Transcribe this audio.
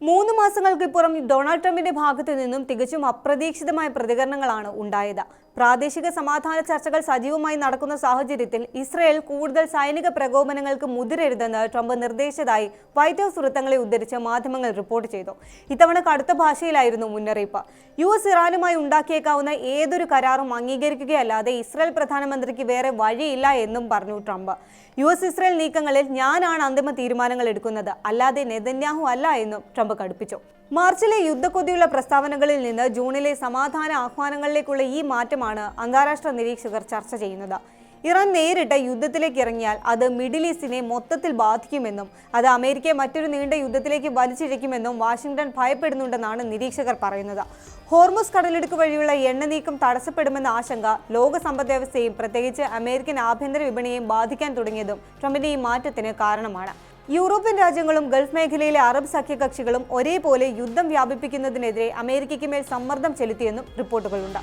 3 മാസങ്ങൾക്കിപ്പുറം Donald ട്രംപിന്റെ ഭാഗത്തു നിന്നും തികച്ചും അപ്രതീക്ഷിതമായ പ്രതികരണങ്ങളാണ് ഉണ്ടായത്. പ്രാദേശിക സമാധാന ചർച്ചകൾ സജീവമായി നടക്കുന്ന സാഹചര്യത്തിൽ ഇസ്രായേൽ കൂടുതൽ സൈനിക പ്രകോപനങ്ങൾക്ക് മുതിരരുതെന്ന് ട്രംപ് നിർദ്ദേശിച്ചതായി വൈറ്റ് ഹൌസ് വൃത്തങ്ങളെ ഉദ്ധരിച്ച് മാധ്യമങ്ങൾ റിപ്പോർട്ട് ചെയ്തു. ഇത്തവണ കടുത്ത ഭാഷയിലായിരുന്നു മുന്നറിയിപ്പ്. US ഇറാനുമായി ഉണ്ടാക്കിയേക്കാവുന്ന ഏതൊരു കരാറും അംഗീകരിക്കുകയല്ലാതെ ഇസ്രായേൽ പ്രധാനമന്ത്രിക്ക് വേറെ വഴിയില്ല എന്നും പറഞ്ഞു ട്രംപ്. US ഇസ്രായേൽ നീക്കങ്ങളിൽ ഞാനാണ് അന്തിമ തീരുമാനങ്ങൾ എടുക്കുന്നത്, അല്ലാതെ നെതന്യാഹു അല്ല എന്നും ട്രംപ് കടുപ്പിച്ചു. മാർച്ചിലെ യുദ്ധക്കൊതിയുള്ള പ്രസ്താവനകളിൽ നിന്ന് ജൂണിലെ സമാധാന ആഹ്വാനങ്ങളിലേക്കുള്ള ഈ മാറ്റമാണ് അന്താരാഷ്ട്ര നിരീക്ഷകർ ചർച്ച ചെയ്യുന്നത്. ഇറാൻ നേരിട്ട് യുദ്ധത്തിലേക്ക് ഇറങ്ങിയാൽ അത് മിഡിൽ ഈസ്റ്റിനെ മൊത്തത്തിൽ ബാധിക്കുമെന്നും അത് അമേരിക്കയെ മറ്റൊരു നീണ്ട യുദ്ധത്തിലേക്ക് വലിച്ചിഴയ്ക്കുമെന്നും വാഷിംഗ്ടൺ ഭയപ്പെടുന്നുണ്ടെന്നാണ് നിരീക്ഷകർ പറയുന്നത്. ഹോർമുസ് കടലിടുക്ക് വഴിയുള്ള എണ്ണ നീക്കം തടസ്സപ്പെടുമെന്ന ആശങ്ക ലോക സമ്പദ്വ്യവസ്ഥയെയും പ്രത്യേകിച്ച് അമേരിക്കൻ ആഭ്യന്തര വിപണിയെയും ബാധിക്കാൻ തുടങ്ങിയതും ട്രംപിന്റെ ഈ മാറ്റത്തിന് കാരണമാണ്. യൂറോപ്യൻ രാജ്യങ്ങളും ഗൾഫ് മേഖലയിലെ അറബ് സഖ്യകക്ഷികളും ഒരേപോലെ യുദ്ധം വ്യാപിപ്പിക്കുന്നതിനെതിരെ അമേരിക്കയ്ക്ക് മേൽ സമ്മർദ്ദം ചെലുത്തിയെന്നും റിപ്പോർട്ടുകളുണ്ട്.